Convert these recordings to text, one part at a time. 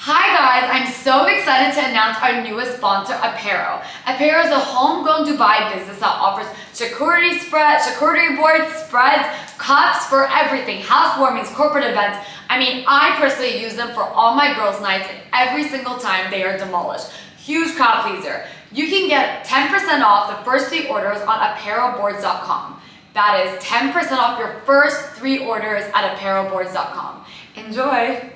Hi guys, I'm so excited to announce our newest sponsor, Apero. Apero is a homegrown Dubai business that offers charcuterie boards, spreads, cups for everything, housewarmings, corporate events. I personally use them for all my girls' nights and every single time they are demolished. Huge crowd pleaser. You can get 10% off the first 3 orders on aperoboards.com. That is 10% off your first 3 orders at aperoboards.com. Enjoy!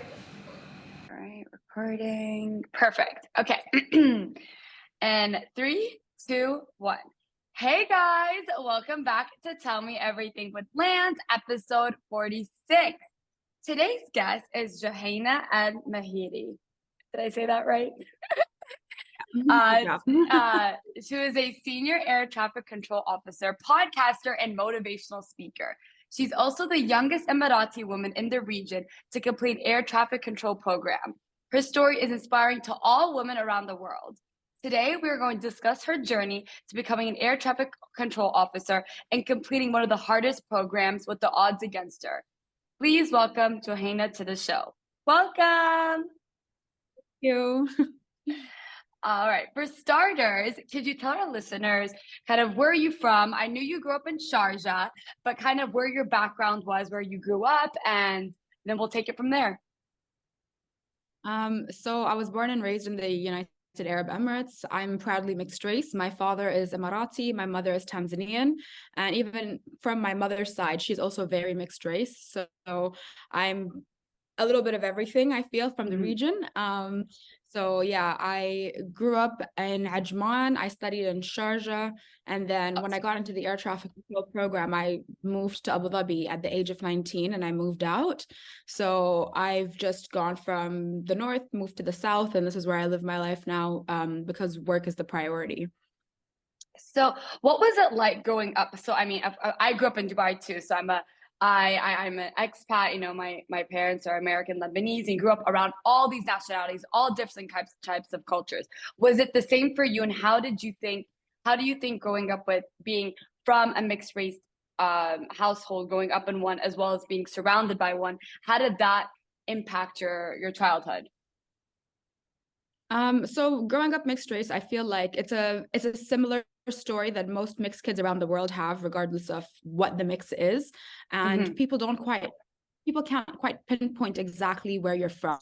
Recording. Perfect. Okay. And 3, 2, 1. Hey guys, welcome back to Tell Me Everything with Lanz, episode 46. Today's guest is Jouhayna AlMheiri. Did I say that right? She is a senior air traffic control officer, podcaster, and motivational speaker. She's also the youngest Emirati woman in the region to complete air traffic control program. Her story is inspiring to all women around the world. Today, we are going to discuss her journey to becoming an air traffic control officer and completing one of the hardest programs with the odds against her. Please welcome Jouhayna to the show. Welcome. Thank you. All right. For starters, could you tell our listeners kind of where are you from? I knew you grew up in Sharjah, but kind of where your background was, where you grew up, and then we'll take it from there. So I was born and raised in the United Arab Emirates. I'm proudly mixed race. My father is Emirati, my mother is Tanzanian, and even from my mother's side, she's also very mixed race. So I'm a little bit of everything, I feel, from the region. So yeah, I grew up in Ajman. I studied in Sharjah, and then when I got into the air traffic control program, I moved to Abu Dhabi at the age of 19, and I moved out. So I've just gone from the north, moved to the south, and this is where I live my life now, because work is the priority. So what was it like growing up? So I grew up in Dubai too. So I'm an expat. You know, my parents are American Lebanese and grew up around all these nationalities, all different types of cultures. Was it the same for you? And how do you think growing up with being from a mixed race household, growing up in one as well as being surrounded by one, how did that impact your childhood? So growing up mixed race, I feel like it's a similar story that most mixed kids around the world have, regardless of what the mix is. And people can't quite pinpoint exactly where you're from.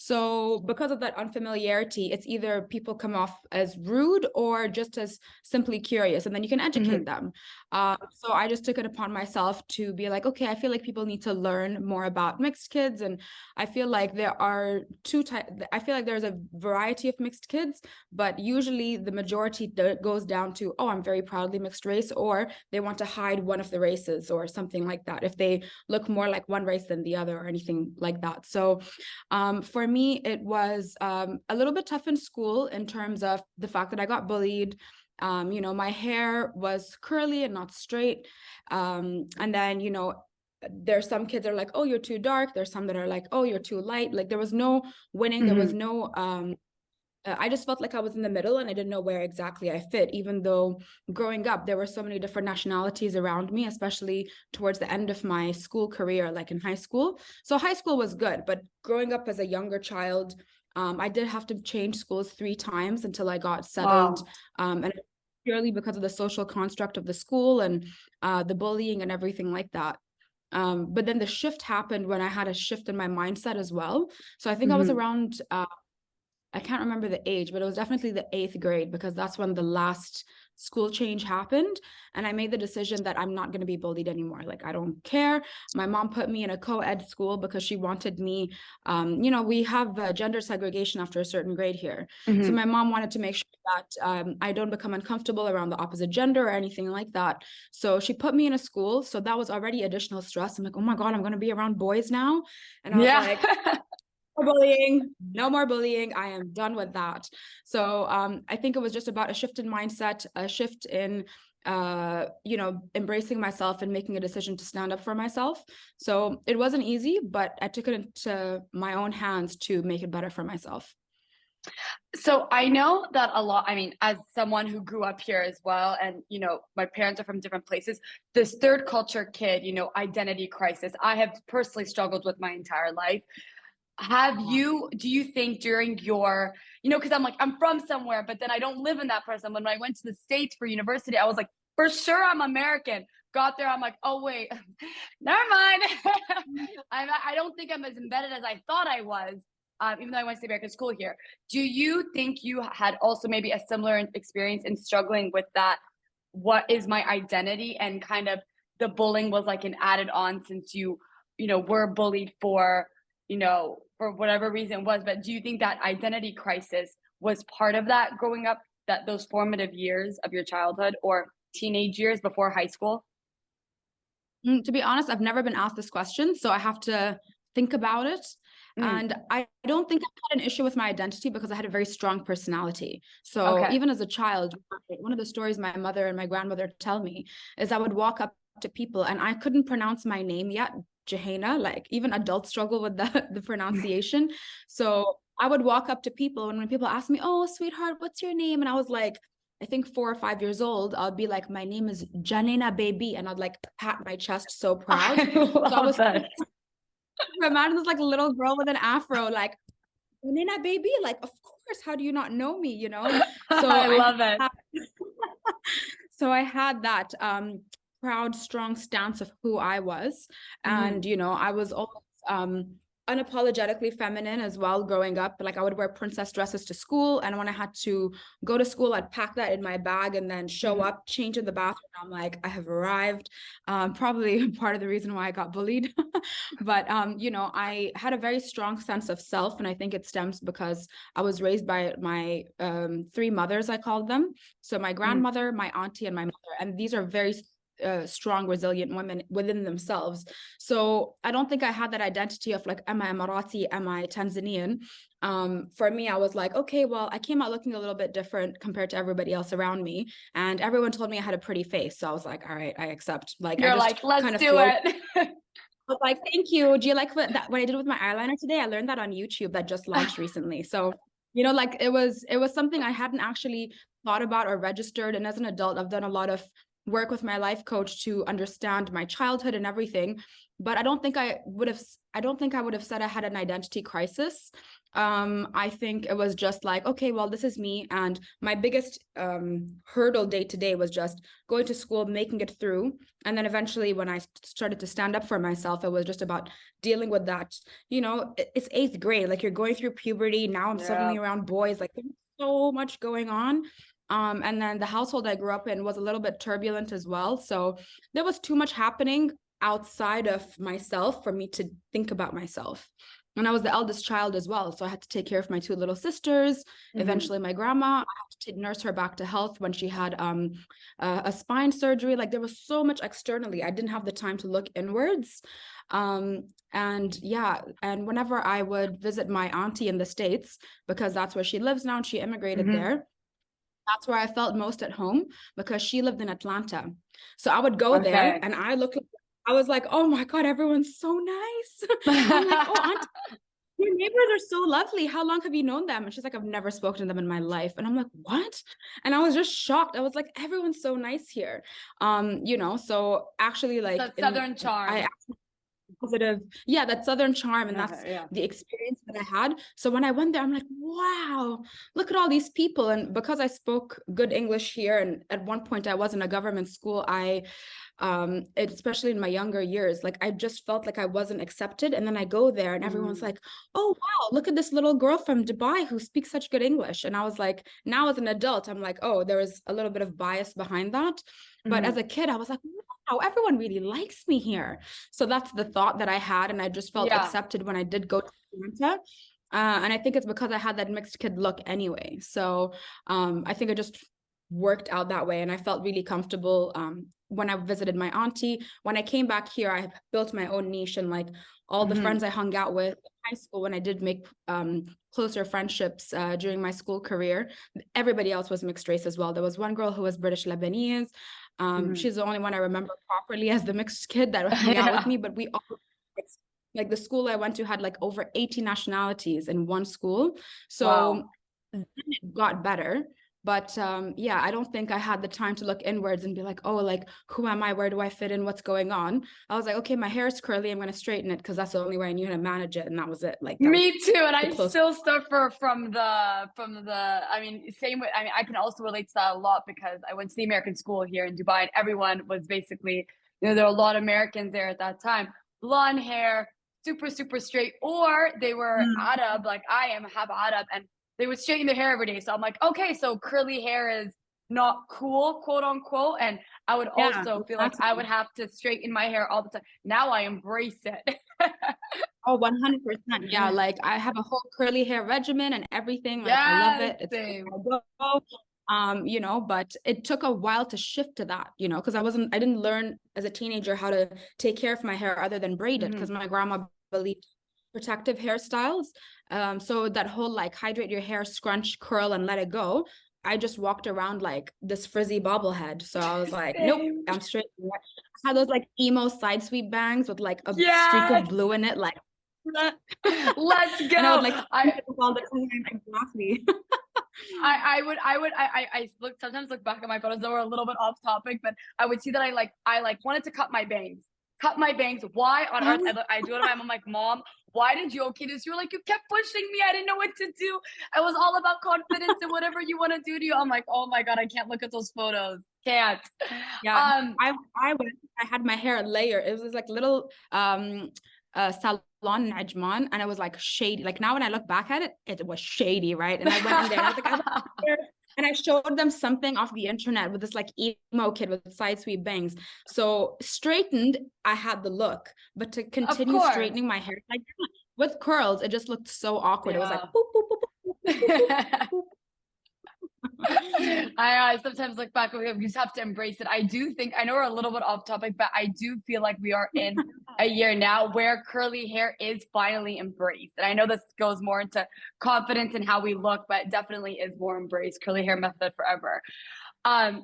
So because of that unfamiliarity, it's either people come off as rude or just as simply curious, and then you can educate them. So I just took it upon myself to be like, okay, I feel like people need to learn more about mixed kids. And I feel like there are I feel like there's a variety of mixed kids, but usually the majority goes down to, oh, I'm very proudly mixed race, or they want to hide one of the races or something like that if they look more like one race than the other or anything like that. So for me, it was a little bit tough in school in terms of the fact that I got bullied. My hair was curly and not straight. And then, there's some kids that are like, oh, you're too dark. There's some that are like, oh, you're too light. Like there was no winning. There was no I just felt like I was in the middle and I didn't know where exactly I fit, even though growing up, there were so many different nationalities around me, especially towards the end of my school career, like in high school. So high school was good, but growing up as a younger child, I did have to change schools 3 times until I got settled. Wow. And purely because of the social construct of the school and the bullying and everything like that. But then the shift happened when I had a shift in my mindset as well. So I think I was around I can't remember the age, but it was definitely the 8th grade because that's when the last school change happened. And I made the decision that I'm not going to be bullied anymore. Like, I don't care. My mom put me in a co-ed school because she wanted me, we have gender segregation after a certain grade here. So my mom wanted to make sure that I don't become uncomfortable around the opposite gender or anything like that. So she put me in a school. So that was already additional stress. I'm like, oh my God, I'm going to be around boys now. And I was like, no more bullying. I am done with that. So I think it was just about a shift in mindset, a shift in embracing myself and making a decision to stand up for myself. So it wasn't easy, but I took it into my own hands to make it better for myself. So I know that a lot, as someone who grew up here as well, and, my parents are from different places, this third culture kid, identity crisis, I have personally struggled with my entire life. do you think during your, because I'm like, I'm from somewhere, but then I don't live in that person. When I went to the States for university, I was like, for sure I'm American. Got there, I'm like, oh wait, never mind. I don't think I'm as embedded as I thought I was, even though I went to American school here. Do you think you had also maybe a similar experience in struggling with that? What is my identity? And kind of the bullying was like an added on since you were bullied for whatever reason it was. But do you think that identity crisis was part of that growing up, that those formative years of your childhood or teenage years before high school? To be honest, I've never been asked this question, so I have to think about it. And I don't think I had an issue with my identity because I had a very strong personality. So even as a child, one of the stories my mother and my grandmother tell me is I would walk up to people and I couldn't pronounce my name yet, Jouhayna, like even adults struggle with the pronunciation. So I would walk up to people, and when people ask me, oh, sweetheart, what's your name? And I was like, I think 4 or 5 years old, I'll be like, my name is Jouhayna baby. And I'd like pat my chest so proud. I love that. Imagine this like little girl with an afro, like, Jouhayna baby, like, of course, how do you not know me, So I love it. So I had that proud, strong stance of who I was. And, I was always unapologetically feminine as well growing up. Like I would wear princess dresses to school, and when I had to go to school, I'd pack that in my bag and then show up, change in the bathroom. I'm like, I have arrived. Probably part of the reason why I got bullied. But I had a very strong sense of self, and I think it stems because I was raised by my 3 mothers, I called them. So my grandmother, my auntie, and my mother, and these are very strong, resilient women within themselves. So I don't think I had that identity of like, am I Emirati, am I Tanzanian? For me, I was like, okay, well, I came out looking a little bit different compared to everybody else around me, and everyone told me I had a pretty face. So I was like, all right, I accept. Like, you're like, let's do it. I was like, thank you. Do you like what I did with my eyeliner today? I learned that on YouTube, that just launched recently. So like it was something I hadn't actually thought about or registered. And as an adult, I've done a lot of work with my life coach to understand my childhood and everything, but I don't think I would have said I had an identity crisis. I think it was just like, okay, well, this is me. And my biggest hurdle day to day was just going to school, making it through. And then eventually when I started to stand up for myself, it was just about dealing with that. It's 8th grade, like you're going through puberty. Now I'm suddenly around boys, like there's so much going on. And then the household I grew up in was a little bit turbulent as well. So there was too much happening outside of myself for me to think about myself. And I was the eldest child as well. So I had to take care of my 2 little sisters. Eventually my grandma, I had to nurse her back to health when she had a spine surgery. Like there was so much externally. I didn't have the time to look inwards. And whenever I would visit my auntie in the States, because that's where she lives now and she immigrated there, that's where I felt most at home because she lived in Atlanta. So I would go there and I was like, oh my God, everyone's so nice. I'm like, oh, auntie, your neighbors are so lovely. How long have you known them? And she's like, I've never spoken to them in my life. And I'm like, what? And I was just shocked. I was like, everyone's so nice here. So actually like the Southern charm. Positive, that Southern charm, and that's the experience that I had. So when I went there, I'm like, wow, look at all these people. And because I spoke good English here, and at one point I was in a government school, especially in my younger years, like I just felt like I wasn't accepted. And then I go there and everyone's like, oh wow, look at this little girl from Dubai who speaks such good English. And I was like, now as an adult, I'm like, oh, there is a little bit of bias behind that. But as a kid, I was like, wow, everyone really likes me here. So that's the thought that I had. And I just felt accepted when I did go to Atlanta. And I think it's because I had that mixed kid look anyway. So I think it just worked out that way. And I felt really comfortable when I visited my auntie. When I came back here, I built my own niche, and like all the friends I hung out with in high school, when I did make closer friendships during my school career, everybody else was mixed race as well. There was one girl who was British Lebanese. She's the only one I remember properly as the mixed kid that hung out with me, but we all, like the school I went to had like over 80 nationalities in one school. So then it got better. But yeah, I don't think I had the time to look inwards and be like, oh, like, who am I? Where do I fit in? What's going on? I was like, okay, my hair is curly. I'm going to straighten it because that's the only way I knew how to manage it. And that was it. Like, that was Me too, and I close. still suffer from the. I mean, same with. I mean, I can also relate to that a lot because I went to the American school here in Dubai, and everyone was basically, you know, there were a lot of Americans there at that time, blonde hair, super straight, or they were Arab, like I am, have Arab, and they would straighten their hair every day. So I'm like, okay, so curly hair is not cool, quote unquote, and I would Yeah, also feel like I exactly. would have to straighten my hair all the time. Now I embrace it. Oh, 100%. Yeah, like I have a whole curly hair regimen and everything. Like I love Yes, it. It's same. I go. You know, but it took a while to shift to that, you know, because I didn't learn as a teenager how to take care of my hair other than braid it, because my grandma believed protective hairstyles. So that whole like hydrate your hair, scrunch, curl, and let it go. I just walked around like this frizzy bobblehead. So I was like, nope, Same. I'm straight. I had those like emo side sweep bangs with like a streak of Yes. blue in it, like Let's go. and I would like I all the time, exactly. I look sometimes look back at my photos that were a little bit off topic, but I would see that I wanted to cut my bangs. Cut my bangs. Why on earth? I do it. I'm like, Mom, why did you okay this? You were like, you kept pushing me. I didn't know what to do. I was all about confidence and whatever you want to do to you. I'm like, oh my God, I can't look at those photos. Can't. Yeah, I had my hair layer. It was like little salon in Ajman, and it was like shady. Like now when I look back at it, it was shady, right? And I went in there and I was like, I want hair. And I showed them something off the internet with this like emo kid with side sweep bangs. So straightened, I had the look, but to continue straightening my hair like that, with curls, it just looked so awkward. It was like boop, boop, boop, boop, boop, boop, boop. I sometimes look back, we just have to embrace it. I do think, I know we're a little bit off topic, but I do feel like we are in a year now where curly hair is finally embraced. And I know this goes more into confidence and how we look, but it definitely is more embraced. Curly hair method forever.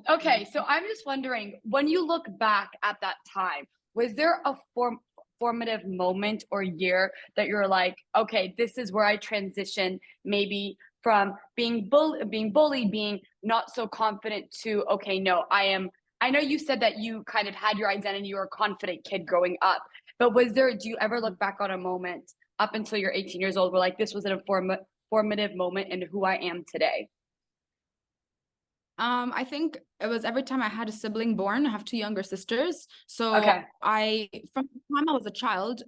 Okay, so I'm just wondering, when you look back at that time, was there a formative moment or year that you're like, okay, this is where I transition maybe from being bullied, being not so confident to, okay, no, I know you said that you kind of had your identity, you were a confident kid growing up, but do you ever look back on a moment up until you're 18 years old where like, this was a formative moment in who I am today? I think it was every time I had a sibling born. I have two younger sisters. So Okay. from the time I was a child,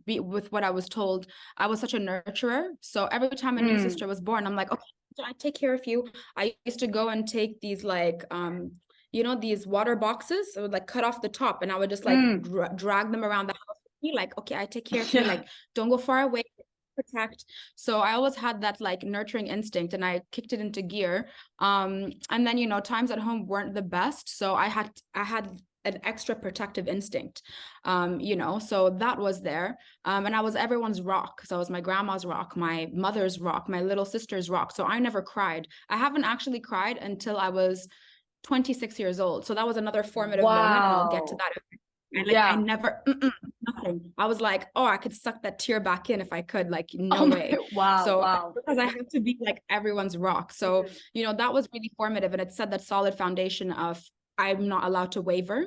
with what I was told, I was such a nurturer. So every time a new sister was born, I'm like, okay, so I take care of you. I used to go and take these like, you know, these water boxes. I would like cut off the top and I would just like drag them around the house. Like, okay, I take care of you. Like, don't go far away. Protect. So I always had that like nurturing instinct and I kicked it into gear. And then, you know, times at home weren't the best. So I had an extra protective instinct, you know, so that was there. And I was everyone's rock. So I was my grandma's rock, my mother's rock, my little sister's rock. So I never cried. I haven't actually cried until I was 26 years old. So that was another formative moment, and I'll get to that. And like, I never, nothing. I was like, oh, I could suck that tear back in if I could, like, no way. Wow. Because I have to be like everyone's rock. So, you know, that was really formative. And it set that solid foundation of I'm not allowed to waver.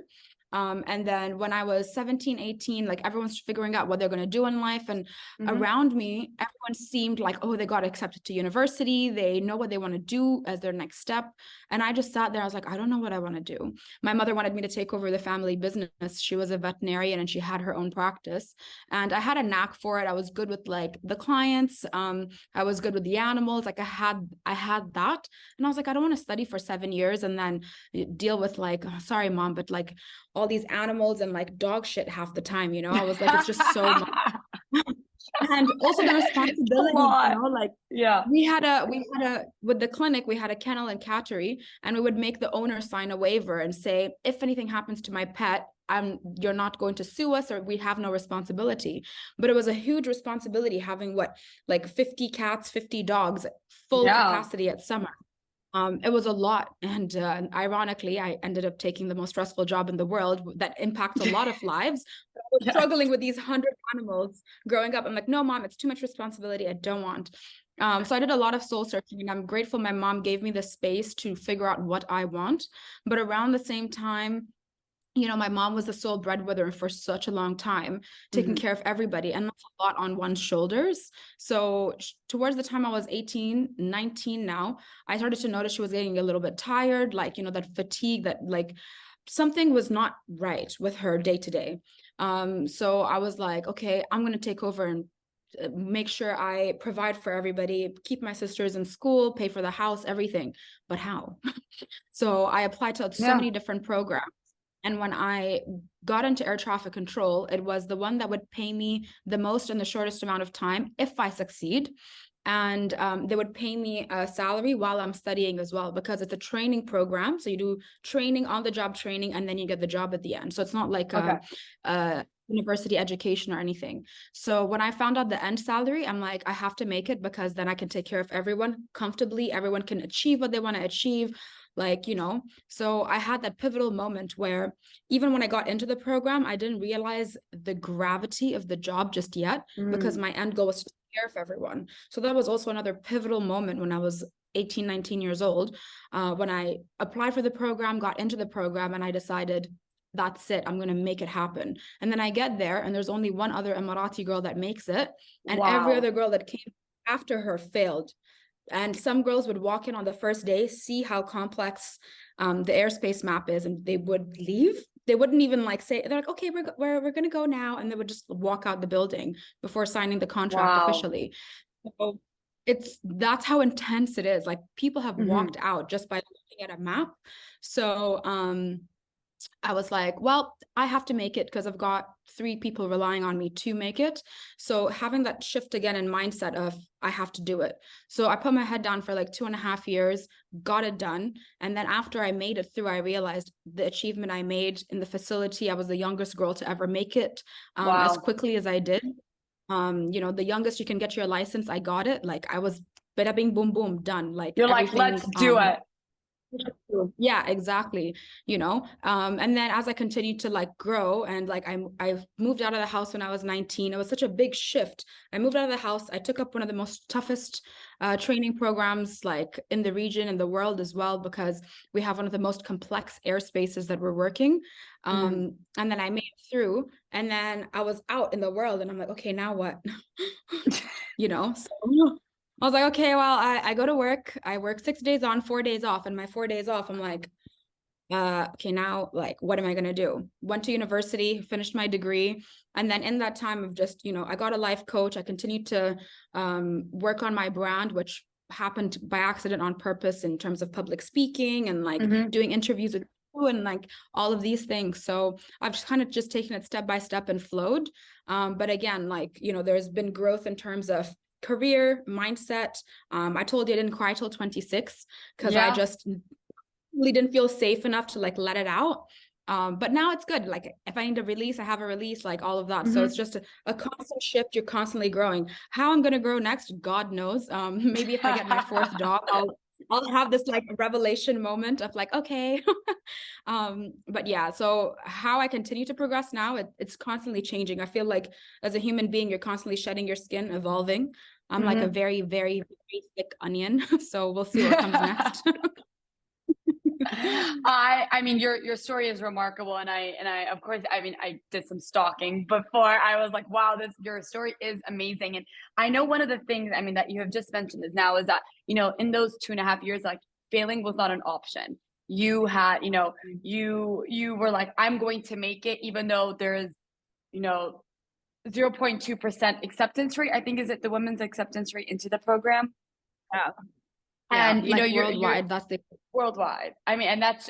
And then when I was 17, 18, like everyone's figuring out what they're going to do in life. And around me, everyone seemed like, oh, they got accepted to university. They know what they want to do as their next step. And I just sat there. I was like, I don't know what I want to do. My mother wanted me to take over the family business. She was a veterinarian and she had her own practice. And I had a knack for it. I was good with like the clients. I was good with the animals. Like I had that. And I was like, I don't want to study for 7 years and then deal with like, oh, sorry, Mom, but like all these animals and like dog shit half the time, you know. I was like, it's just so much. And also the responsibility, you know, like we had a with the clinic, we had a kennel and cattery, and we would make the owner sign a waiver and say, if anything happens to my pet, you're not going to sue us, or we have no responsibility. But it was a huge responsibility having like 50 cats, 50 dogs, full capacity at summer. It was a lot. And ironically, I ended up taking the most stressful job in the world that impacts a lot of lives. I was struggling with these 100 animals growing up. I'm like, no, Mom, it's too much responsibility. I don't want. So I did a lot of soul searching, and I'm grateful my mom gave me the space to figure out what I want. But around the same time, my mom was the sole breadwinner for such a long time, taking care of everybody, and that's a lot on one's shoulders. So towards the time I was 18, 19 now, I started to notice she was getting a little bit tired, like, that fatigue, that like something was not right with her day to day. So I was like, okay, I'm going to take over and make sure I provide for everybody, keep my sisters in school, pay for the house, everything. But how? So I applied to so many different programs. And when I got into air traffic control, it was the one that would pay me the most in the shortest amount of time if I succeed. And they would pay me a salary while I'm studying as well, because it's a training program. So you do training, on the job training, and then you get the job at the end. So it's not like a university education or anything. So when I found out the end salary, I'm like, I have to make it, because then I can take care of everyone comfortably. Everyone can achieve what they want to achieve. Like, so I had that pivotal moment where even when I got into the program, I didn't realize the gravity of the job just yet, because my end goal was to take care of everyone. So that was also another pivotal moment when I was 18, 19 years old, when I applied for the program, got into the program, and I decided, that's it, I'm going to make it happen. And then I get there, and there's only one other Emirati girl that makes it, and every other girl that came after her failed. And some girls would walk in on the first day, see how complex the airspace map is, and they would leave. They wouldn't even say, they're like, okay, we're going to go now. And they would just walk out the building before signing the contract officially. So that's how intense it is. Like, people have walked out just by looking at a map. So I was like, well, I have to make it, because I've got 3 people relying on me to make it. So having that shift again in mindset of, I have to do it. So I put my head down for like 2.5 years, got it done. And then after I made it through, I realized the achievement I made in the facility. I was the youngest girl to ever make it as quickly as I did. The youngest you can get your license, I got it. Like, I was bada bing, boom, boom, done. Like, you're like, let's do it. Yeah, exactly. And then as I continued to grow, and I moved out of the house when I was 19. It was such a big shift. I moved out of the house. I took up one of the most toughest training programs in the region and the world as well, because we have one of the most complex airspaces that we're working. And then I made it through, and then I was out in the world, and I'm like, okay, now what? So I was like, okay, well, I go to work. I work 6 days on, 4 days off. And my 4 days off, I'm like, okay, now, what am I going to do? Went to university, finished my degree. And then in that time of just, I got a life coach. I continued to work on my brand, which happened by accident on purpose, in terms of public speaking and doing interviews with you and all of these things. So I've just kind of just taken it step by step and flowed. But again, there's been growth in terms of career mindset. I told you I didn't cry till 26, because I just really didn't feel safe enough to let it out. But now it's good. If I need a release, I have a release, all of that. So it's just a constant shift. You're constantly growing. How I'm going to grow next, God knows. Maybe if I get my 4th dog, I'll have this revelation moment of okay. But yeah, so how I continue to progress now, it's constantly changing. I feel like as a human being, you're constantly shedding your skin, evolving. I'm like a very, very, very thick onion. So we'll see what comes next. I mean, your story is remarkable. And I, of course, I did some stalking before. I was like, wow, your story is amazing. And I know one of the things, that you have just mentioned is that, in those 2.5 years, failing was not an option. You had, you were like, I'm going to make it, even though there's, 0.2% acceptance rate. I think, is it the women's acceptance rate into the program? Yeah. And you're worldwide, that's the worldwide. And that's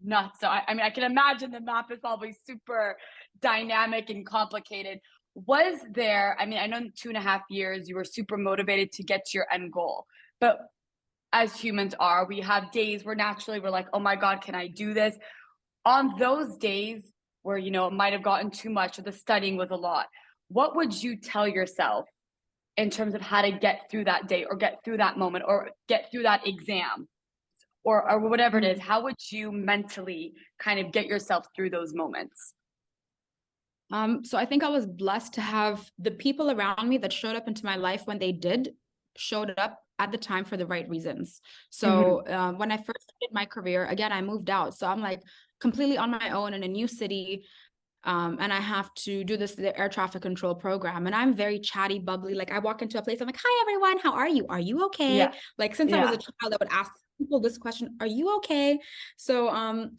nuts. So I can imagine the map is probably super dynamic and complicated. Was there, I know in 2.5 years you were super motivated to get to your end goal, but as humans are, we have days where naturally we're like, oh my God, can I do this? On those days where, it might have gotten too much or the studying was a lot, what would you tell yourself in terms of how to get through that day or get through that moment or get through that exam or whatever it is? How would you mentally kind of get yourself through those moments? So I think I was blessed to have the people around me that showed up into my life when they did showed up at the time for the right reasons. So when I first started my career, again, I moved out. So I'm like completely on my own in a new city. And I have to do the air traffic control program. And I'm very chatty, bubbly. Like I walk into a place, I'm like, hi, everyone. How are you? Are you okay? Yeah. Like since I was a child, I would ask people this question, are you okay? So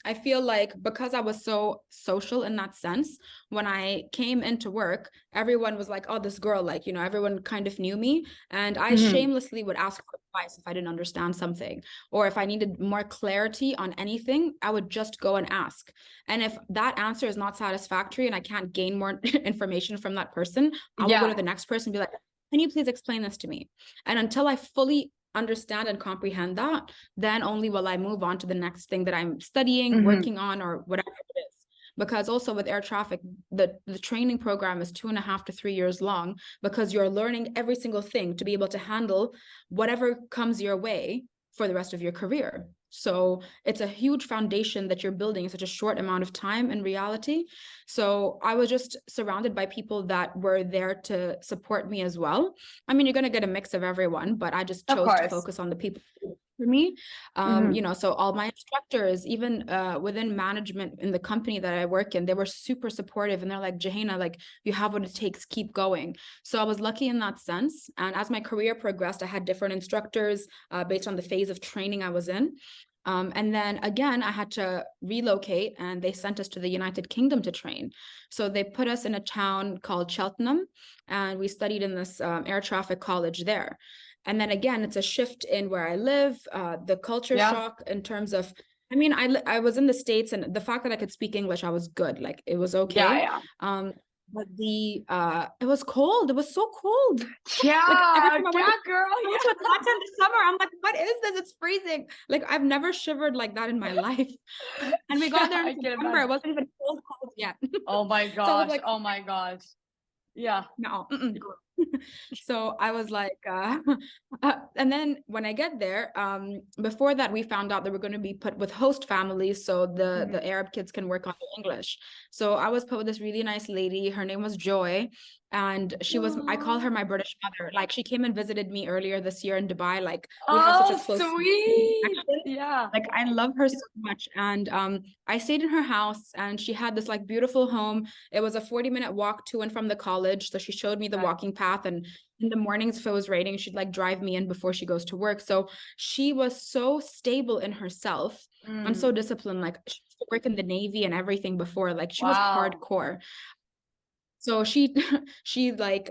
I feel like because I was so social in that sense, when I came into work, everyone was like, oh, this girl, like, you know, everyone kind of knew me. And I shamelessly would ask for advice if I didn't understand something, or if I needed more clarity on anything, I would just go and ask. And if that answer is not satisfactory and I can't gain more information from that person, I will go to the next person and be like, can you please explain this to me? And until I fully understand and comprehend that, then only will I move on to the next thing that I'm studying, working on, or whatever it is. Because also with air traffic, the training program is 2.5 to 3 years long, because you're learning every single thing to be able to handle whatever comes your way for the rest of your career. So it's a huge foundation that you're building in such a short amount of time in reality. So I was just surrounded by people that were there to support me as well. I mean, you're going to get a mix of everyone, but I just chose to focus on the people for me. You know, so all my instructors, even within management in the company that I work in, they were super supportive, and they're like, Jouhayna, like you have what it takes, keep going. So I was lucky in that sense. And as my career progressed, I had different instructors based on the phase of training I was in. And then again, I had to relocate, and they sent us to the United Kingdom to train. So they put us in a town called Cheltenham, and we studied in this air traffic college there. And then again, it's a shift in where I live, the culture shock in terms of, I mean, I was in the States, and the fact that I could speak English, I was good. Like it was okay. But it was cold. It was so cold. Yeah, like girl. Yeah. To Atlanta in the summer, I'm like, what is this? It's freezing. Like I've never shivered like that in my life. And we got there in September. It wasn't even cold yet. Oh my gosh. So like, oh my gosh. Yeah. No. So I was like, and then when I get there, before that, we found out that we're going to be put with host families, so the Arab kids can work on English. So I was put with this really nice lady. Her name was Joy, and she was, I call her my British mother. Like she came and visited me earlier this year in Dubai. Like we have such a close connection. Yeah. Like I love her so much. And I stayed in her house, and she had this like beautiful home. It was a 40-minute walk to and from the college. So she showed me the walking path, and in the mornings, if it was raining, she'd like drive me in before she goes to work. So she was so stable in herself and so disciplined. Like she used to work in the Navy and everything before. Like she was hardcore. So she like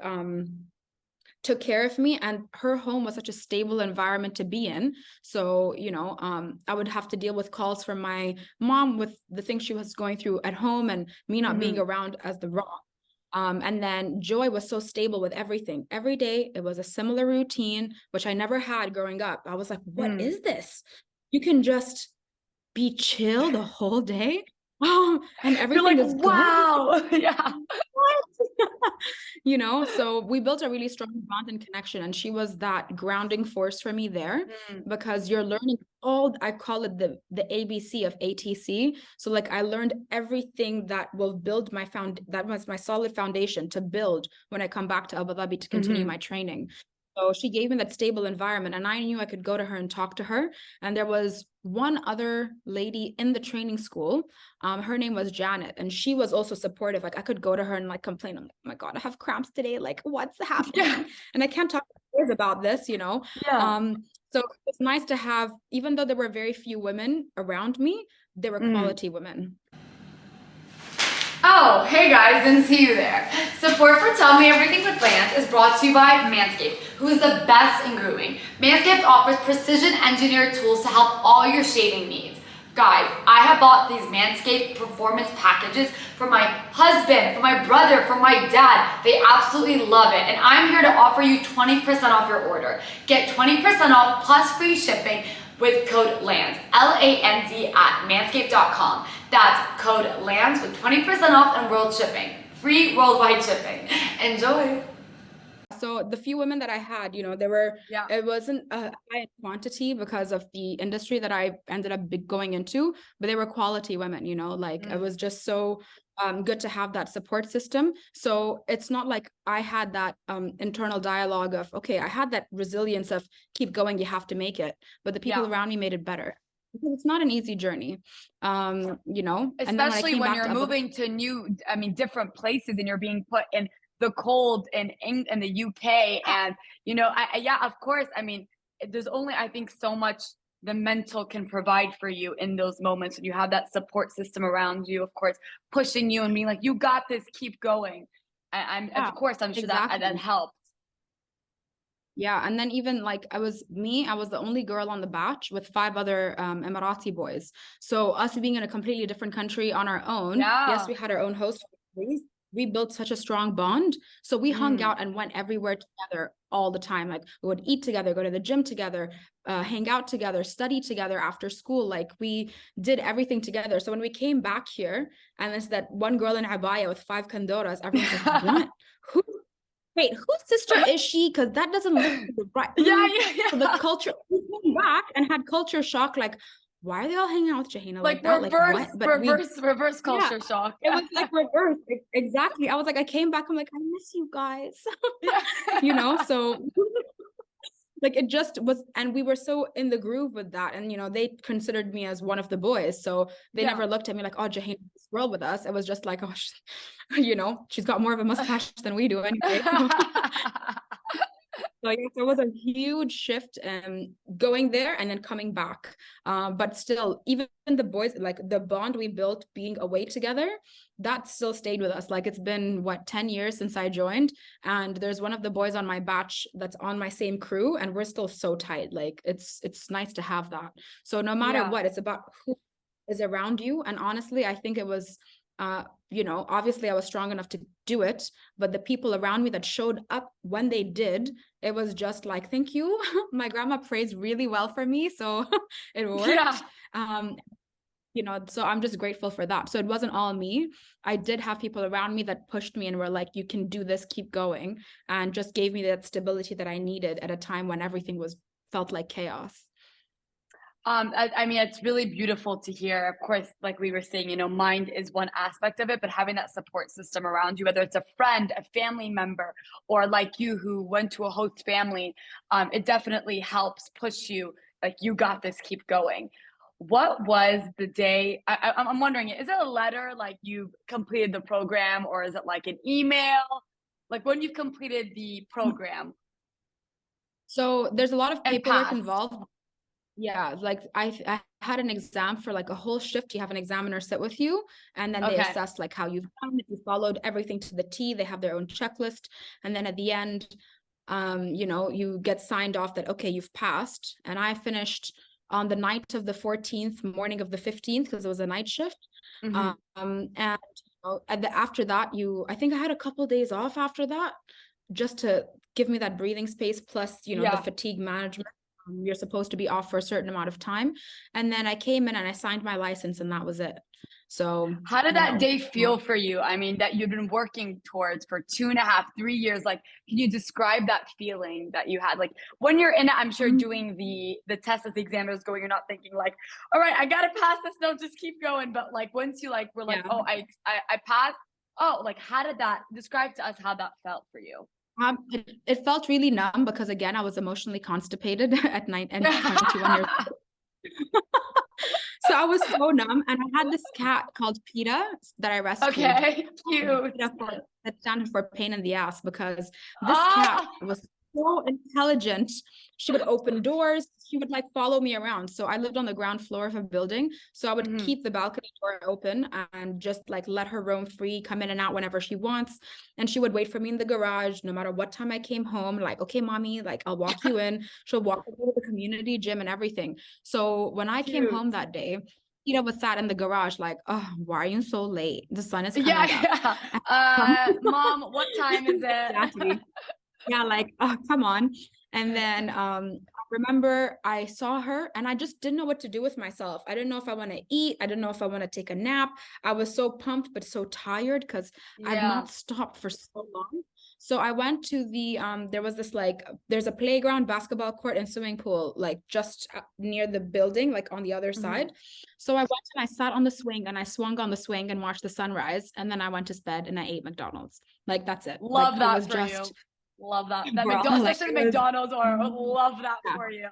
took care of me, and her home was such a stable environment to be in. So, you know, I would have to deal with calls from my mom with the things she was going through at home, and me not being around as the rock. And then Joy was so stable with everything. Every day, it was a similar routine, which I never had growing up. I was like, what is this? You can just be chill the whole day? And everything is good. Wow. Yeah. You know, so we built a really strong bond and connection, and she was that grounding force for me there, because you're learning all, I call it the ABC of ATC. So like I learned everything that will build my that was my solid foundation to build when I come back to Abu Dhabi to continue my training. So she gave me that stable environment, and I knew I could go to her and talk to her. And there was one other lady in the training school. Her name was Janet, and she was also supportive. Like I could go to her and like complain. I'm like, oh my God, I have cramps today. Like what's happening? And I can't talk to her about this, you know? So it's nice to have, even though there were very few women around me, they were quality women. Oh, hey guys, didn't see you there. Support for Tell Me Everything with Lanz is brought to you by Manscaped, who is the best in grooming. Manscaped offers precision engineered tools to help all your shaving needs. Guys, I have bought these Manscaped performance packages for my husband, for my brother, for my dad. They absolutely love it, and I'm here to offer you 20% off your order. Get 20% off plus free shipping with code LANZ, L-A-N-Z at manscaped.com. That's code LANZ with 20% off and world shipping. Free worldwide shipping. Enjoy! So the few women that I had, there were, Yeah. it wasn't a high quantity because of the industry that I ended up going into, but they were quality women, it was just so good to have that support system. So it's not like I had that internal dialogue of, okay, I had that resilience of keep going, you have to make it, but the people around me made it better. Because it's not an easy journey, Especially when you're moving to different places and you're being put in the cold in the UK. And, of course, there's only, I think, so much the mental can provide for you in those moments when you have that support system around you, of course, pushing you and being like, you got this, keep going. Of course, I'm sure that helped. Yeah, and then even like I was the only girl on the batch with 5 other Emirati boys. So us being in a completely different country on our own, yes, we had our own host. We built such a strong bond. So we hung out and went everywhere together all the time. Like we would eat together, go to the gym together, hang out together, study together after school. Like we did everything together. So when we came back here and there's that one girl in abaya with 5 kandoras, everyone's like, what? Wait, whose sister is she? Because that doesn't look right. Yeah. So the culture, we came back and had culture shock. Like, why are they all hanging out with Jouhayna like that? Reverse culture shock. It was like reverse. Exactly. I was like, I came back. I'm like, I miss you guys. So like it just was, and we were so in the groove with that. And, they considered me as one of the boys. So they never looked at me like, oh, Jouhayna, this girl with us. It was just like, oh, she's got more of a mustache than we do anyway. So yes, there was a huge shift going there and then coming back. But still, even the boys, like the bond we built being away together, that still stayed with us. Like it's been 10 years since I joined, and there's one of the boys on my batch that's on my same crew, and we're still so tight. Like it's nice to have that. So no matter what, it's about who is around you. And honestly, I think it was obviously I was strong enough to do it, but the people around me that showed up when they did, it was just like, thank you. My grandma prays really well for me, so it worked. So I'm just grateful for that. So it wasn't all me. I did have people around me that pushed me and were like, you can do this, keep going, and just gave me that stability that I needed at a time when everything felt like chaos. It's really beautiful to hear. Of course, like we were saying, mind is one aspect of it, but having that support system around you, whether it's a friend, a family member, or like you who went to a host family, it definitely helps push you. Like, you got this, keep going. What was the day? I'm wondering, is it a letter like you completed the program, or is it like an email? Like when you've completed the program? So there's a lot of paperwork involved. Yeah, like I had an exam for like a whole shift. You have an examiner sit with you, and then they assess like how you've done, if you followed everything to the T. They have their own checklist, and then at the end, you get signed off that okay, you've passed. And I finished on the night of the 14th, morning of the 15th, because it was a night shift. And after that, I think I had a couple days off after that, just to give me that breathing space. Plus, the fatigue management. You're supposed to be off for a certain amount of time. And then I came in and I signed my license, and that was it. So how did that day feel for you? That you've been working towards for 2.5, 3 years. Like, can you describe that feeling that you had? Like when you're in it, I'm sure doing the test as the examiner is going, you're not thinking like, all right, I gotta pass this, no, just keep going. But like once you were like, oh, I passed. Oh, like describe to us how that felt for you. It felt really numb because again, I was emotionally constipated at 9 and 21 years old. So I was so numb, and I had this cat called Peta that I rescued. Okay, cute. That stands for pain in the ass, because this cat was so intelligent. She would open doors. She would follow me around. So I lived on the ground floor of a building. So I would keep the balcony door open and just let her roam free, come in and out whenever she wants. And she would wait for me in the garage, no matter what time I came home. Like, okay, mommy, I'll walk you in. She'll walk me to the community gym and everything. So when I came home that day, was sat in the garage like, oh, why are you so late? The sun is coming up. Mom, what time is it? Exactly. Yeah, oh, come on. And then I remember I saw her and I just didn't know what to do with myself. I didn't know if I want to eat. I didn't know if I want to take a nap. I was so pumped, but so tired because I've not stopped for so long. So I went to the there was this like there's a playground, basketball court, and swimming pool like just near the building, like on the other side. So I went and I sat on the swing and I swung on the swing and watched the sunrise, and then I went to bed and I ate McDonald's. Like that's it. Love like, that it was for just, you. Love that. That bro, McDonald's, like, especially the it was- McDonald's, or love that for you.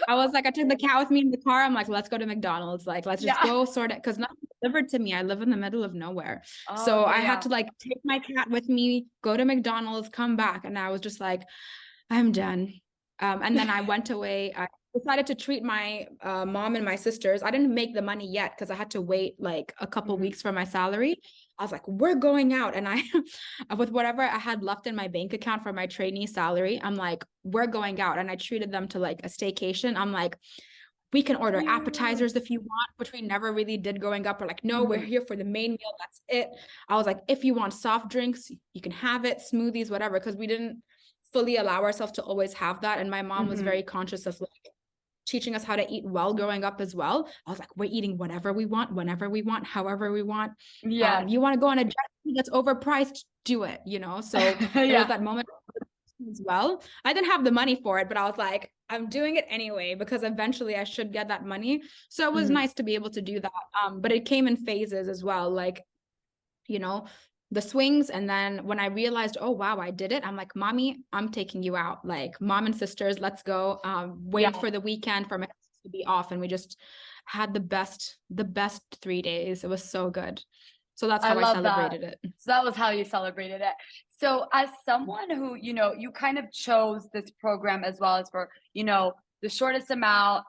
I was like, I took the cat with me in the car. I'm like, let's go to McDonald's. Like, let's just go sort it, because nothing delivered to me. I live in the middle of nowhere. So I had to like take my cat with me, go to McDonald's, come back. And I was just like, I'm done. And then I went away. I decided to treat my mom and my sisters. I didn't make the money yet because I had to wait like a couple weeks for my salary. I was like, we're going out. And I, with whatever I had left in my bank account for my trainee salary, I'm like, we're going out. And I treated them to like a staycation. I'm like, we can order appetizers if you want, which we never really did growing up. We're like, no, we're here for the main meal. That's it. I was like, if you want soft drinks, you can have it, smoothies, whatever, because we didn't fully allow ourselves to always have that. And my mom was very conscious of like teaching us how to eat well growing up as well. I was like, we're eating whatever we want, whenever we want, however we want. Yeah. You want to go on a jet that's overpriced, do it, you know? So it was that moment as well. I didn't have the money for it, but I was like, I'm doing it anyway, because eventually I should get that money. So it was nice to be able to do that. But it came in phases as well. Like, you know, the swings. And then when I realized, oh, wow, I did it. I'm like, mommy, I'm taking you out. Like, mom and sisters, let's go. Wait for the weekend for my to be off. And we just had the best 3 days. It was so good. So that's how I celebrated it. So that was how you celebrated it. So as someone who, you know, you kind of chose this program as well as for, you know, the shortest amount,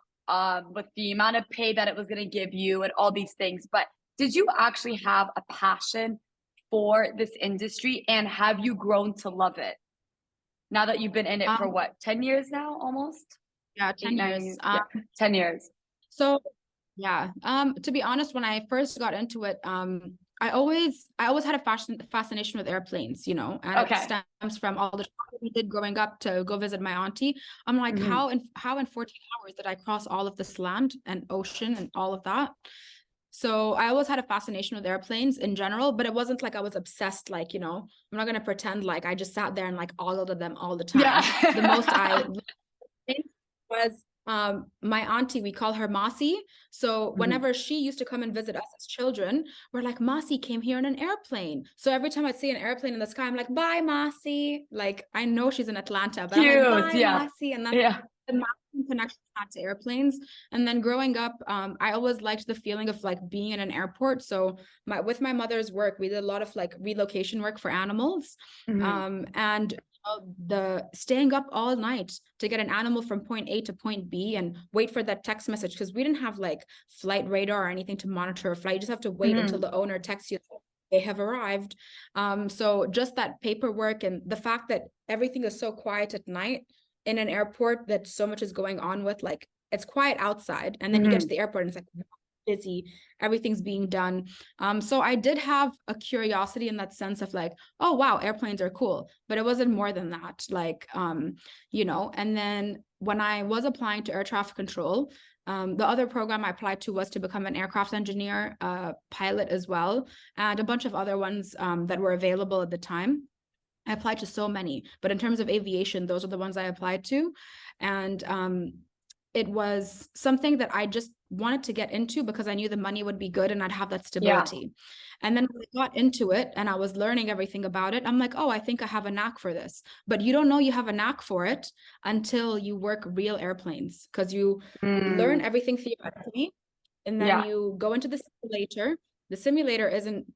with the amount of pay that it was going to give you and all these things. But did you actually have a passion for this industry, and have you grown to love it now that you've been in it for what, 10 years now, almost? Yeah, 10 years. 10 years. So yeah, to be honest, when I first got into it, I always had a fascination with airplanes, you know, and it stems from all the travel we did growing up to go visit my auntie. I'm like, how in 14 hours did I cross all of this land and ocean and all of that? So I always had a fascination with airplanes in general, but it wasn't like I was obsessed. Like, you know, I'm not going to pretend like I just sat there and like ogled at them all the time. Yeah. The most I was my auntie, we call her Masi. So whenever she used to come and visit us as children, we're like, Masi came here in an airplane. So every time I see an airplane in the sky, I'm like, bye, Masi. Like, I know she's in Atlanta, but I'm like, bye, Masi. And that's the connection to airplanes. And then growing up, I always liked the feeling of like being in an airport. So with my mother's work, we did a lot of like relocation work for animals. And the staying up all night to get an animal from point A to point B and wait for that text message, because we didn't have like flight radar or anything to monitor a flight. You just have to wait until the owner texts you they have arrived. So just that paperwork and the fact that everything is so quiet at night in an airport, that so much is going on with, like, it's quiet outside, and then you get to the airport and it's like busy, everything's being done. So I did have a curiosity in that sense of like, oh wow, airplanes are cool, but it wasn't more than that. Like, you know. And then when I was applying to air traffic control, the other program I applied to was to become an aircraft engineer, pilot as well, and a bunch of other ones that were available at the time. I applied to so many, but in terms of aviation, those are the ones I applied to. And it was something that I just wanted to get into because I knew the money would be good and I'd have that stability. And then when I got into it and I was learning everything about it, I'm like, oh, I think I have a knack for this. But you don't know you have a knack for it until you work real airplanes, because you learn everything theoretically, and then you go into the simulator. The simulator isn't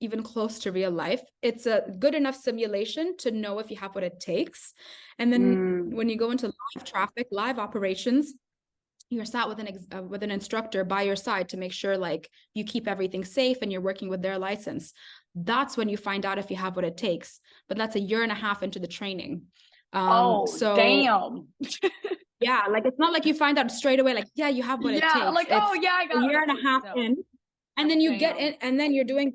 even close to real life. It's a good enough simulation to know if you have what it takes. And then when you go into live traffic, live operations, you're sat with an instructor by your side to make sure like you keep everything safe and you're working with their license. That's when you find out if you have what it takes. But that's 1.5 years into the training. So damn. Yeah, like it's not like you find out straight away, like, yeah, you have what it takes. Like, it's I got 1.5 years in. And then you get in, and then you're doing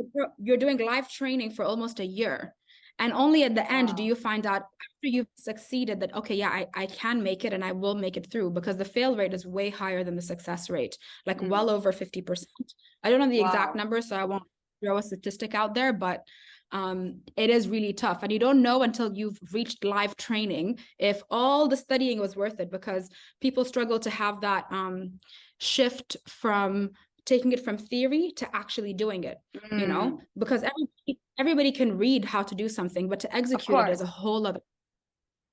live training for almost 1 year. And only at the end do you find out, after you've succeeded, that, okay, yeah, I can make it and I will make it through, because the fail rate is way higher than the success rate, like well over 50%. I don't know the exact number, so I won't throw a statistic out there, but it is really tough. And you don't know until you've reached live training if all the studying was worth it, because people struggle to have that shift from taking it from theory to actually doing it, you know, because everybody can read how to do something, but to execute it is a whole other.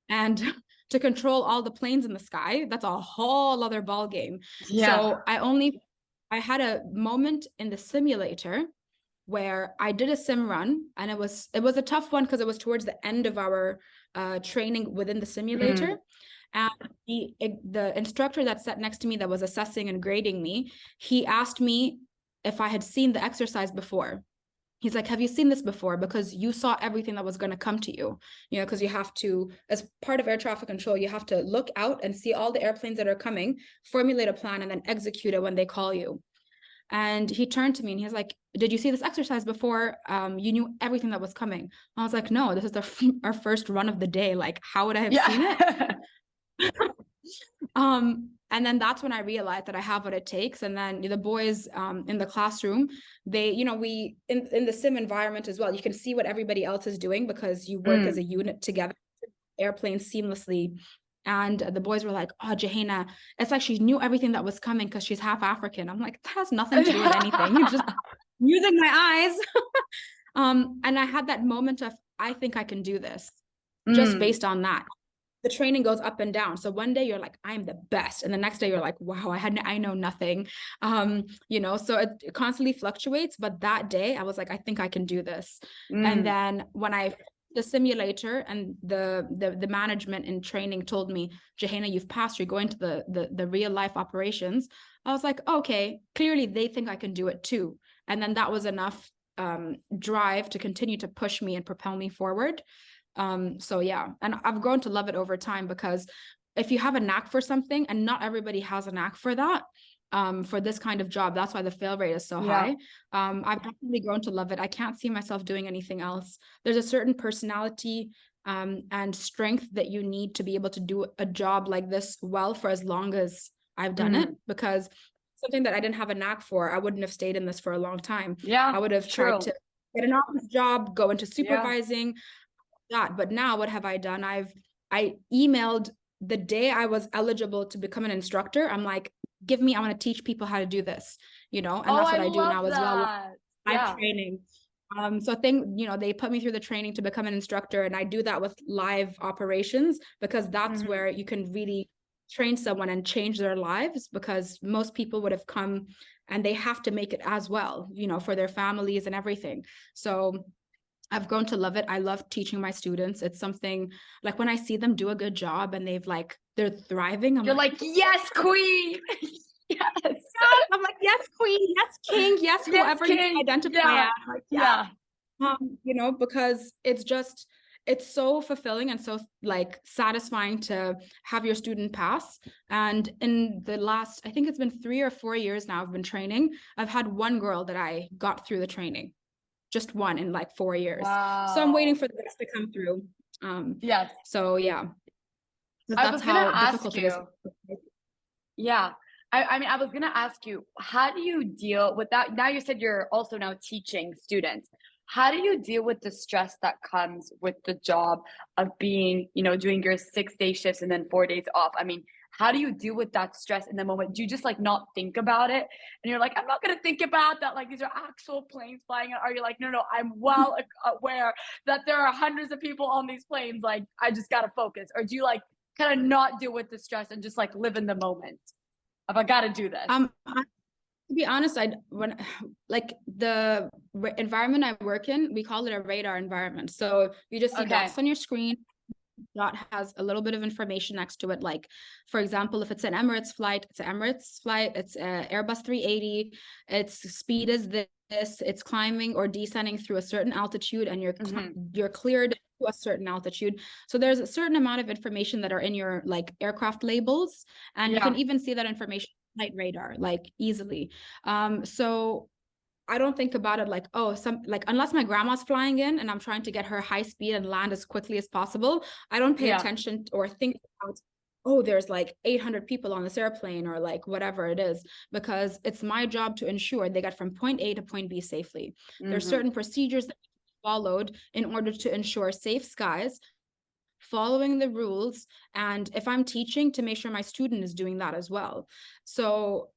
And to control all the planes in the sky, that's a whole other ball game. So I had a moment in the simulator where I did a sim run, and it was a tough one because it was towards the end of our training within the simulator. And the instructor that sat next to me that was assessing and grading me, he asked me if I had seen the exercise before. He's like, have you seen this before? Because you saw everything that was going to come to you, you know, because you have to, as part of air traffic control, you have to look out and see all the airplanes that are coming, formulate a plan, and then execute it when they call you. And he turned to me and he's like, did you see this exercise before? You knew everything that was coming. I was like, no, this is our first run of the day. Like, how would I have seen it? And then that's when I realized that I have what it takes. And then the boys in the classroom, they, you know, we in the sim environment as well, you can see what everybody else is doing because you work as a unit together, airplanes seamlessly. And the boys were like, oh, Jouhayna, it's like she knew everything that was coming because she's half African. I'm like, that has nothing to do with anything. You're just using my eyes. And I had that moment of, I think I can do this, just based on that. The training goes up and down. So one day you're like, I'm the best. And the next day you're like, wow, I know nothing. You know, so it constantly fluctuates. But that day I was like, I think I can do this. And then when the simulator and the management in training told me, Jouhayna, you've passed, you're going to the real life operations. I was like, okay, clearly they think I can do it too. And then that was enough drive to continue to push me and propel me forward. So yeah, and I've grown to love it over time, because if you have a knack for something, and not everybody has a knack for that, for this kind of job, that's why the fail rate is so high. I've definitely grown to love it. I can't see myself doing anything else. There's a certain personality and strength that you need to be able to do a job like this well for as long as I've done it, because something that I didn't have a knack for, I wouldn't have stayed in this for a long time. I would have tried to get an office job, go into supervising. But now what have I done? I emailed the day I was eligible to become an instructor. I'm like, I want to teach people how to do this, you know, and that's what I do now as well. I'm training. So they put me through the training to become an instructor, and I do that with live operations, because that's where you can really train someone and change their lives, because most people would have come and they have to make it as well, you know, for their families and everything. So I've grown to love it. I love teaching my students. It's something like when I see them do a good job and they're thriving. You're like, yes, queen. Yes. I'm like, yes, queen. Yes, king. Yes, whoever you identify as. You know, because it's so fulfilling and so like satisfying to have your student pass. And in the last, I think it's been 3 or 4 years now I've been training, I've had one girl that I got through the training. Just one in like 4 years. Wow. So I'm waiting for the rest to come through. So yeah. That's how difficult it is. Yeah. I mean, I was going to ask you, how do you deal with that? Now you said you're also now teaching students. How do you deal with the stress that comes with the job of being, you know, doing your 6-day shifts and then 4 days off? I mean, how do you deal with that stress in the moment? Do you just like not think about it? And you're like, I'm not going to think about that. Like, these are actual planes flying. Or are you like, no, I'm well aware that there are hundreds of people on these planes. Like, I just got to focus. Or do you like kind of not deal with the stress and just like live in the moment? If I got to do this. To be honest, when the environment I work in, we call it a radar environment. So you just see dots on your screen. Dot has a little bit of information next to it. Like, for example, if it's an Emirates flight, it's an Emirates flight, it's an Airbus 380, its speed is this, it's climbing or descending through a certain altitude, and you're cleared to a certain altitude. So there's a certain amount of information that are in your like aircraft labels, and you can even see that information on flight radar like easily. So I don't think about it like, unless my grandma's flying in and I'm trying to get her high speed and land as quickly as possible, I don't pay attention or think about, there's like 800 people on this airplane or like whatever it is, because it's my job to ensure they get from point A to point B safely. There's certain procedures that followed in order to ensure safe skies, following the rules, and if I'm teaching, to make sure my student is doing that as well. So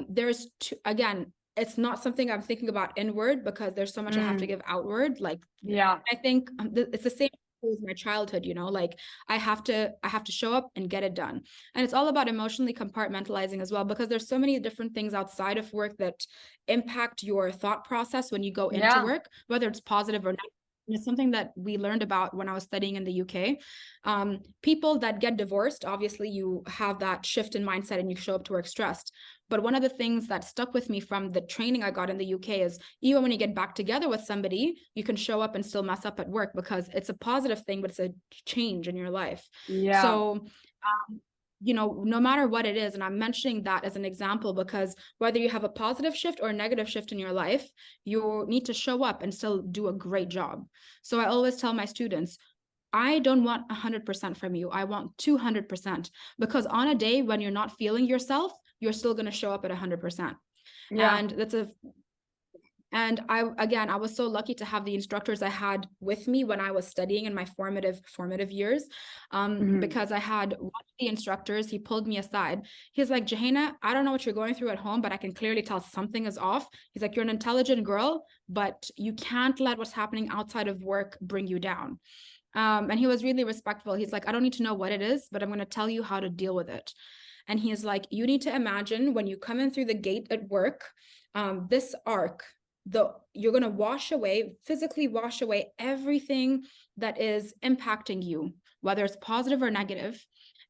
there's again, it's not something I'm thinking about inward, because there's so much I have to give outward. Like, Yeah. I think it's the same as my childhood, you know, like I have to show up and get it done. And it's all about emotionally compartmentalizing as well, because there's so many different things outside of work that impact your thought process when you go into work, whether it's positive or not. And it's something that we learned about when I was studying in the UK. People that get divorced, obviously you have that shift in mindset and you show up to work stressed. But one of the things that stuck with me from the training I got in the UK is, even when you get back together with somebody, you can show up and still mess up at work, because it's a positive thing, but it's a change in your life. Yeah. So, you know, no matter what it is, and I'm mentioning that as an example, because whether you have a positive shift or a negative shift in your life, you need to show up and still do a great job. So I always tell my students, I don't want 100% from you. I want 200%, because on a day when you're not feeling yourself, you're still going to show up at 100%. Yeah. And I was so lucky to have the instructors I had with me when I was studying in my formative years, because I had one of the instructors, he pulled me aside. He's like, Jouhayna, I don't know what you're going through at home, but I can clearly tell something is off. He's like, you're an intelligent girl, but you can't let what's happening outside of work bring you down. And he was really respectful. He's like, I don't need to know what it is, but I'm going to tell you how to deal with it. And he's like, you need to imagine when you come in through the gate at work, this arc, you're going to physically wash away everything that is impacting you, whether it's positive or negative.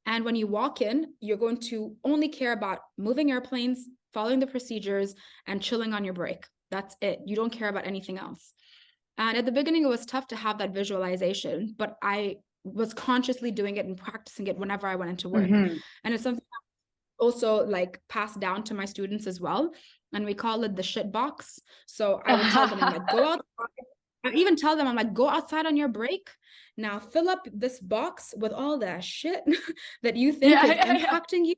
And when you walk in, you're going to only care about moving airplanes, following the procedures, and chilling on your break. That's it. You don't care about anything else. And at the beginning, it was tough to have that visualization, but I was consciously doing it and practicing it whenever I went into work. And it's something also like passed down to my students as well. And we call it the shit box. So I would tell them, I'm like, go outside. I even tell them, I'm like, go outside on your break. Now fill up this box with all that shit that you think is impacting you.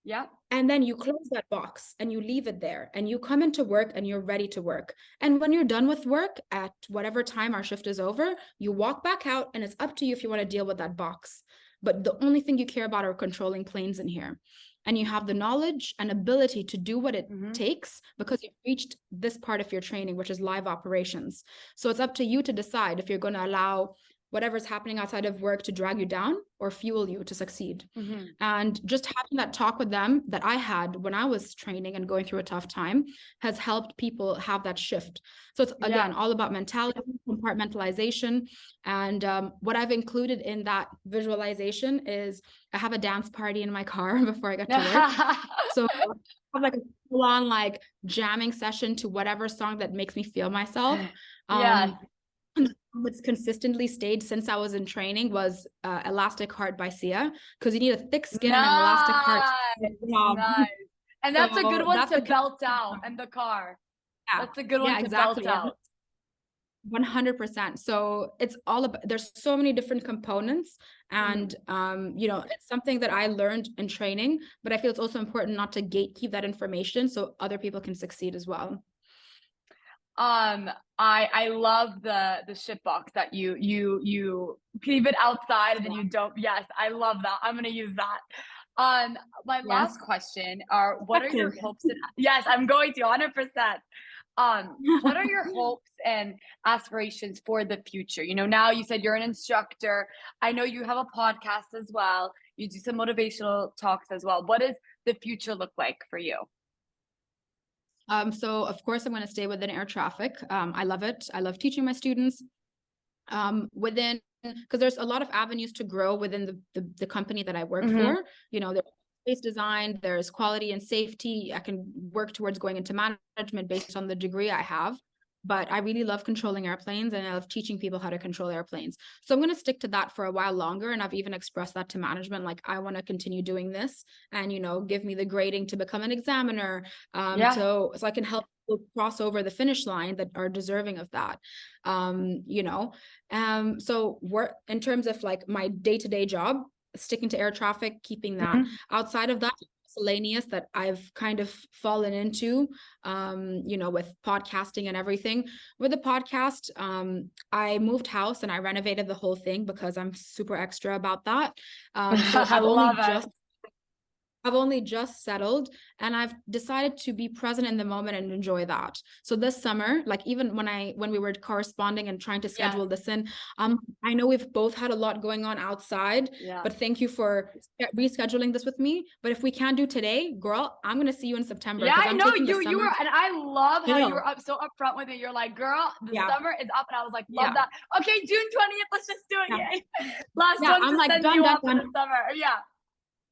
Yeah. And then you close that box and you leave it there, and you come into work and you're ready to work. And when you're done with work at whatever time our shift is over, you walk back out, and it's up to you if you want to deal with that box. But the only thing you care about are controlling planes in here. And you have the knowledge and ability to do what it takes, because you've reached this part of your training, which is live operations. So it's up to you to decide if you're going to allow whatever's happening outside of work to drag you down or fuel you to succeed. And just having that talk with them that I had when I was training and going through a tough time has helped people have that shift. So it's again all about mentality, compartmentalization. And what I've included in that visualization is I have a dance party in my car before I get to work. So I have like a full-on like jamming session to whatever song that makes me feel myself. What's consistently stayed since I was in training was Elastic Heart by Sia, because you need a thick skin and an elastic heart. Nice. And that's a good one to belt out in the car. That's a good one to belt out. 100%. So it's all about, there's so many different components, and you know, it's something that I learned in training, but I feel it's also important not to gatekeep that information so other people can succeed as well. I love the shit box that you leave it outside and then you don't. Yes, I love that. I'm gonna use that. My last question are, what are your hopes and yes, I'm going to 100%. What are your hopes and aspirations for the future? You know, now you said you're an instructor. I know you have a podcast as well. You do some motivational talks as well. What does the future look like for you? So of course I'm going to stay within air traffic. I love it. I love teaching my students because there's a lot of avenues to grow within the company that I work for. You know, there's space design, there's quality and safety. I can work towards going into management based on the degree I have. But I really love controlling airplanes, and I love teaching people how to control airplanes. So I'm going to stick to that for a while longer. And I've even expressed that to management, like I want to continue doing this, and, you know, give me the grading to become an examiner. So I can help people cross over the finish line that are deserving of that. You know, so in terms of like my day-to-day job, sticking to air traffic, keeping that. Outside of that, miscellaneous that I've kind of fallen into, you know, with podcasting and everything. With the podcast, I moved house and I renovated the whole thing because I'm super extra about that. So I've only just settled, and I've decided to be present in the moment and enjoy that. So this summer, like even when we were corresponding and trying to schedule this in, I know we've both had a lot going on outside, but thank you for rescheduling this with me. But if we can't do today, girl, I'm gonna see you in September. Yeah, I know you were, and I love how you were so upfront with it. You're like, girl, the summer is up, and I was like, love that. Okay, June 20th, let's just do it. Yay. Last one I'm to like, send done, you done, off in the summer. Yeah.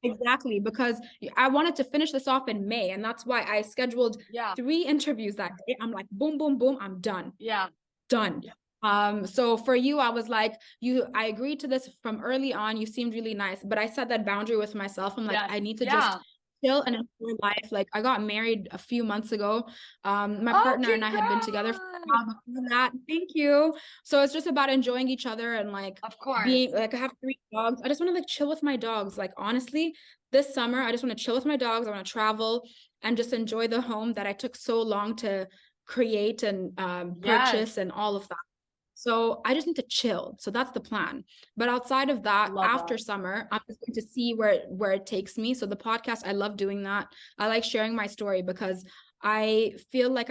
Exactly, because I wanted to finish this off in May, and that's why I scheduled 3 interviews that day. I'm like, boom, boom, boom, I'm done. Done. So for you, I was like, I agreed to this from early on. You seemed really nice, but I set that boundary with myself. I'm like, I need to just chill and enjoy life. Like, I got married a few months ago. My partner and I had been together for that. Thank you. So it's just about enjoying each other and like, of course, being like, I have 3 dogs. I just want to like chill with my dogs. Like, honestly, this summer, I just want to chill with my dogs. I want to travel and just enjoy the home that I took so long to create and purchase and all of that. So I just need to chill. So that's the plan. But outside of that, after summer, I'm just going to see where it takes me. So the podcast, I love doing that. I like sharing my story because I feel like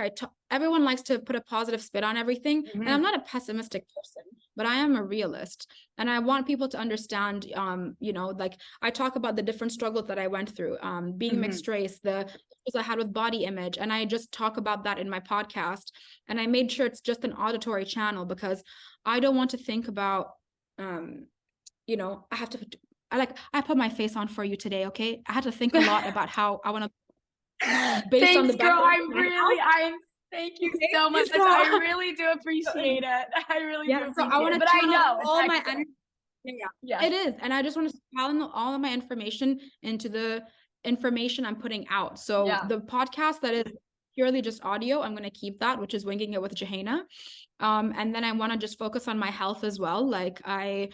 everyone likes to put a positive spin on everything. And I'm not a pessimistic person, but I am a realist. And I want people to understand, you know, like I talk about the different struggles that I went through, being mixed race, the issues I had with body image. And I just talk about that in my podcast. And I made sure it's just an auditory channel because I don't want to think about, you know, I put my face on for you today. Okay. I had to think a lot about how I want to, based on the background. Thank you so much. I really do appreciate it. I really do appreciate I want it. to But I know all my energy. It is. And I just want to channel all of my information into the information I'm putting out. So the podcast that is purely just audio, I'm going to keep that, which is Winging It with Jouhayna. And then I want to just focus on my health as well. Like in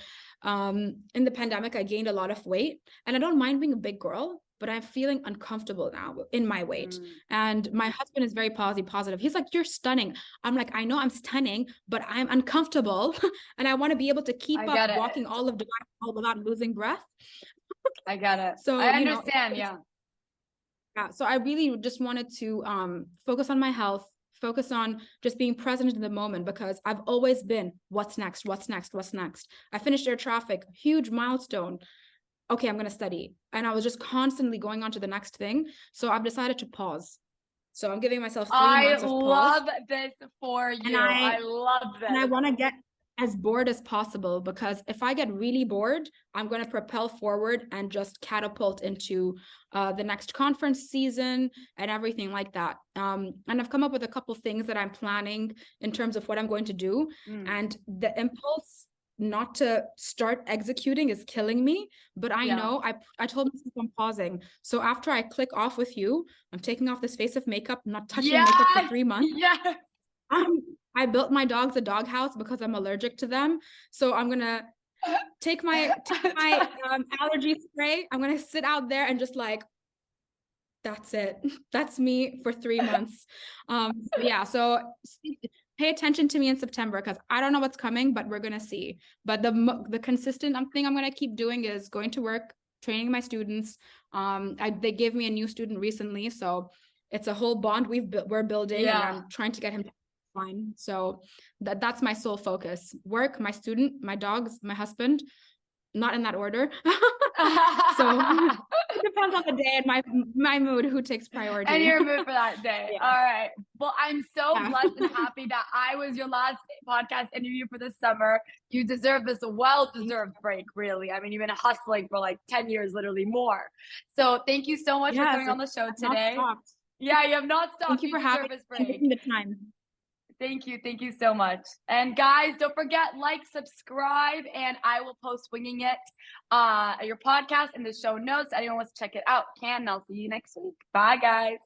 the pandemic, I gained a lot of weight, and I don't mind being a big girl, but I'm feeling uncomfortable now in my weight. And my husband is very positive. He's like, you're stunning. I'm like, I know I'm stunning, but I'm uncomfortable. And I want to be able to keep up walking all of the way without losing breath. I got it. So I understand. So I really just wanted to focus on my health, focus on just being present in the moment, because I've always been, what's next? I finished air traffic, huge milestone. Okay, I'm going to study. And I was just constantly going on to the next thing. So I've decided to pause. So I'm giving myself 3 months of pause. I love this for you. I love this. And I want to get as bored as possible, because if I get really bored, I'm going to propel forward and just catapult into the next conference season and everything like that. And I've come up with a couple things that I'm planning in terms of what I'm going to do. And the impulse not to start executing is killing me, but I know I told myself I'm pausing. So after I click off with you, I'm taking off this face of makeup, I'm not touching makeup for 3 months. I built my dogs a doghouse because I'm allergic to them. So I'm gonna take my allergy spray. I'm gonna sit out there and just like, that's it. That's me for 3 months. So pay attention to me in September, because I don't know what's coming, but we're going to see. But the consistent thing I'm going to keep doing is going to work, training my students. They gave me a new student recently, so it's a whole bond we're building, and I'm trying to get him to fine. So that's my sole focus: work, my student, my dogs, my husband. Not in that order. So it depends on the day and my mood, who takes priority. And your mood for that day. All right. Well, I'm so blessed and happy that I was your last podcast interview for this summer. You deserve this well-deserved break, really. I mean, you've been hustling for like 10 years, literally more. So thank you so much for coming on the show today. You have not stopped. Thank you for having this break. Taking the time. Thank you so much. And guys, don't forget, like, subscribe, and I will post Winging It, your podcast, in the show notes. Anyone wants to check it out can, and I'll see you next week. Bye, guys.